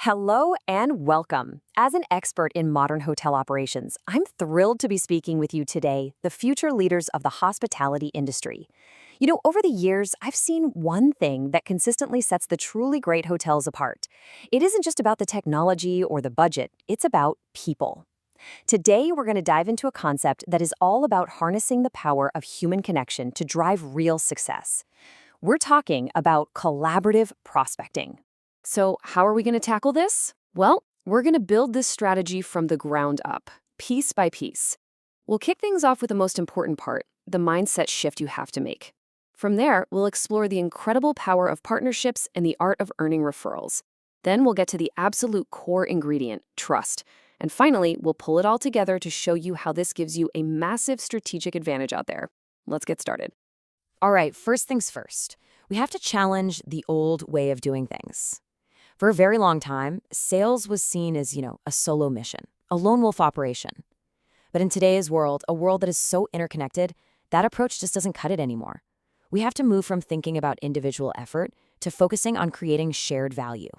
Hello and welcome. As an expert in modern hotel operations, I'm thrilled to be speaking with you today, the future leaders of the hospitality industry. Over the years, I've seen one thing that consistently sets the truly great hotels apart. It isn't just about the technology or the budget, it's about people. Today, we're going to dive into a concept that is all about harnessing the power of human connection to drive real success. We're talking about collaborative prospecting. So, how are we going to tackle this? Well, we're going to build this strategy from the ground up, piece by piece. We'll kick things off with the most important part, the mindset shift you have to make. From there, we'll explore the incredible power of partnerships and the art of earning referrals. Then we'll get to the absolute core ingredient, trust. And finally, we'll pull it all together to show you how this gives you a massive strategic advantage out there. Let's get started. All right, first things first. We have to challenge the old way of doing things. For a very long time, sales was seen as, a solo mission, a lone wolf operation. But in today's world, a world that is so interconnected, that approach just doesn't cut it anymore. We have to move from thinking about individual effort to focusing on creating shared value.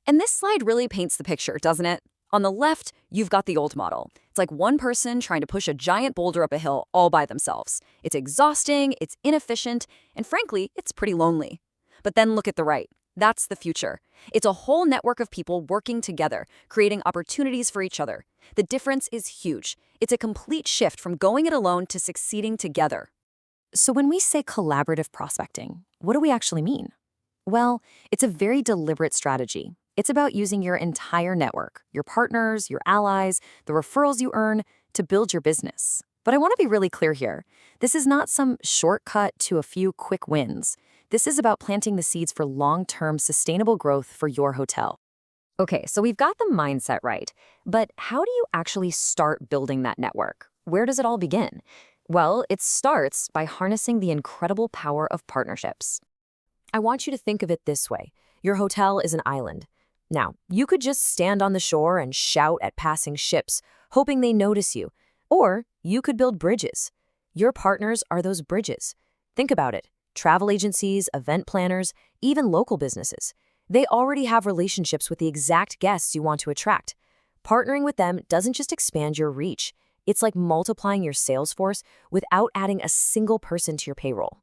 And this slide really paints the picture, doesn't it? On the left, you've got the old model. It's like one person trying to push a giant boulder up a hill all by themselves. It's exhausting, it's inefficient, and frankly, it's pretty lonely. But then look at the right. That's the future. It's a whole network of people working together, creating opportunities for each other. The difference is huge. It's a complete shift from going it alone to succeeding together. So when we say collaborative prospecting, what do we actually mean? Well, it's a very deliberate strategy. It's about using your entire network, your partners, your allies, the referrals you earn to build your business. But I want to be really clear here. This is not some shortcut to a few quick wins. This is about planting the seeds for long-term sustainable growth for your hotel. Okay, so we've got the mindset right. But how do you actually start building that network? Where does it all begin? Well, it starts by harnessing the incredible power of partnerships. I want you to think of it this way. Your hotel is an island. Now, you could just stand on the shore and shout at passing ships, hoping they notice you. Or you could build bridges. Your partners are those bridges. Think about it. Travel agencies, event planners, even local businesses. They already have relationships with the exact guests you want to attract. Partnering with them doesn't just expand your reach. It's like multiplying your sales force without adding a single person to your payroll.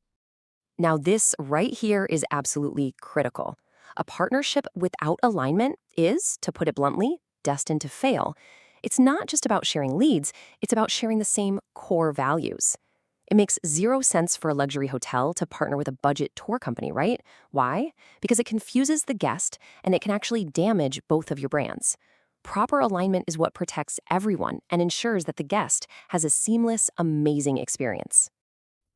Now, this right here is absolutely critical. A partnership without alignment is, to put it bluntly, destined to fail. It's not just about sharing leads, it's about sharing the same core values. It makes zero sense for a luxury hotel to partner with a budget tour company, right? Why? Because it confuses the guest and it can actually damage both of your brands. Proper alignment is what protects everyone and ensures that the guest has a seamless, amazing experience.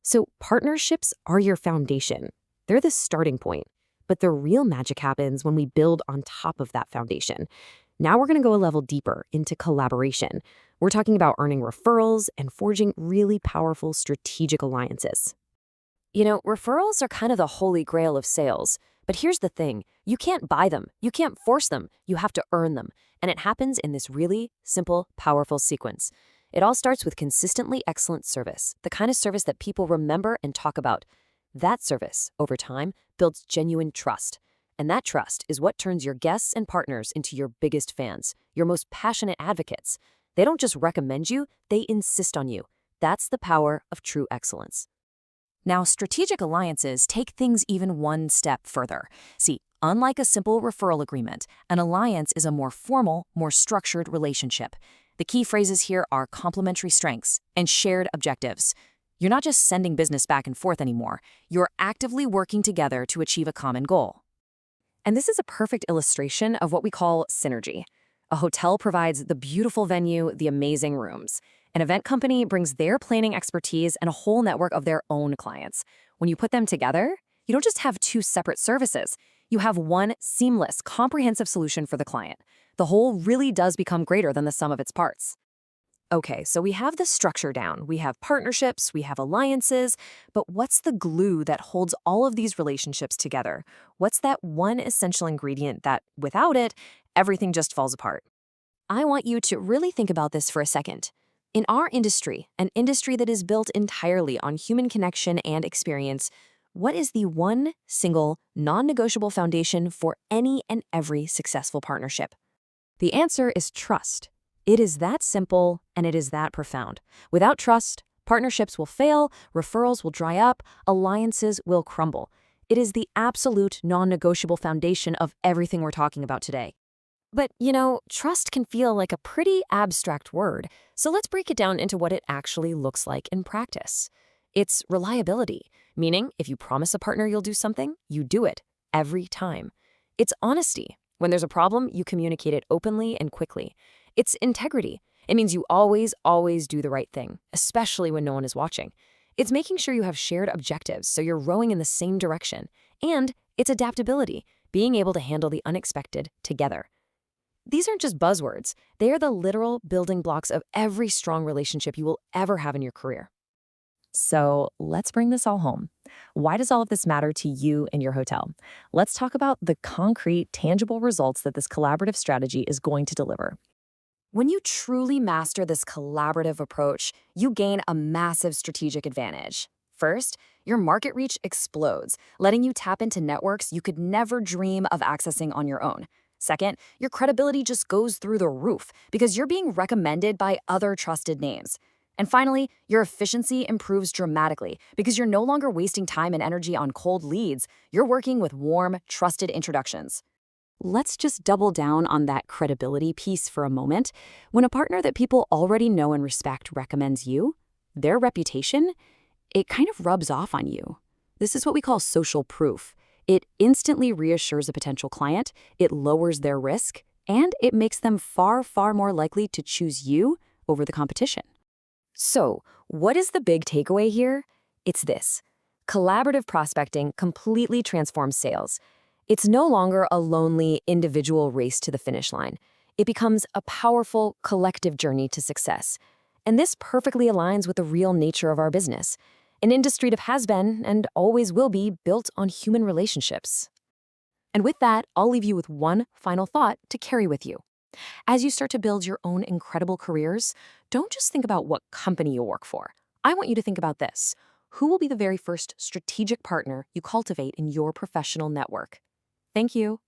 So partnerships are your foundation. They're the starting point. But the real magic happens when we build on top of that foundation. Now we're going to go a level deeper into collaboration. We're talking about earning referrals and forging really powerful strategic alliances. Referrals are kind of the holy grail of sales. But here's the thing. You can't buy them. You can't force them. You have to earn them. And it happens in this really simple, powerful sequence. It all starts with consistently excellent service, the kind of service that people remember and talk about. That service, over time, builds genuine trust. And that trust is what turns your guests and partners into your biggest fans, your most passionate advocates. They don't just recommend you, they insist on you. That's the power of true excellence. Now, strategic alliances take things even one step further. See, unlike a simple referral agreement, an alliance is a more formal, more structured relationship. The key phrases here are complementary strengths and shared objectives. You're not just sending business back and forth anymore. You're actively working together to achieve a common goal. And this is a perfect illustration of what we call synergy. A hotel provides the beautiful venue, the amazing rooms. An event company brings their planning expertise and a whole network of their own clients. When you put them together, you don't just have two separate services. You have one seamless, comprehensive solution for the client. The whole really does become greater than the sum of its parts. Okay, so we have the structure down. We have partnerships, we have alliances, but what's the glue that holds all of these relationships together? What's that one essential ingredient that, without it, everything just falls apart? I want you to really think about this for a second. In our industry, an industry that is built entirely on human connection and experience, What is the one single, non-negotiable foundation for any and every successful partnership? The answer is trust. It is that simple and it is that profound. Without trust, partnerships will fail, referrals will dry up, alliances will crumble. It is the absolute non-negotiable foundation of everything we're talking about today. But, trust can feel like a pretty abstract word, so let's break it down into what it actually looks like in practice. It's reliability, meaning if you promise a partner you'll do something, you do it every time. It's honesty. When there's a problem, you communicate it openly and quickly. It's integrity. It means you always do the right thing, especially when no one is watching. It's making sure you have shared objectives so you're rowing in the same direction. And it's adaptability, being able to handle the unexpected together. These aren't just buzzwords. They are the literal building blocks of every strong relationship you will ever have in your career. So let's bring this all home. Why does all of this matter to you and your hotel? Let's talk about the concrete, tangible results that this collaborative strategy is going to deliver. When you truly master this collaborative approach, you gain a massive strategic advantage. First, your market reach explodes, letting you tap into networks you could never dream of accessing on your own. Second, your credibility just goes through the roof because you're being recommended by other trusted names. And finally, your efficiency improves dramatically because you're no longer wasting time and energy on cold leads. You're working with warm, trusted introductions. Let's just double down on that credibility piece for a moment. When a partner that people already know and respect recommends you, their reputation, it kind of rubs off on you. This is what we call social proof. It instantly reassures a potential client, it lowers their risk, and it makes them far more likely to choose you over the competition. So, what is the big takeaway here? It's this. Collaborative prospecting completely transforms sales. It's no longer a lonely, individual race to the finish line. It becomes a powerful, collective journey to success. And this perfectly aligns with the real nature of our business, an industry that has been and always will be built on human relationships. And with that, I'll leave you with one final thought to carry with you. As you start to build your own incredible careers, don't just think about what company you work for. I want you to think about this. Who will be the very first strategic partner you cultivate in your professional network? Thank you.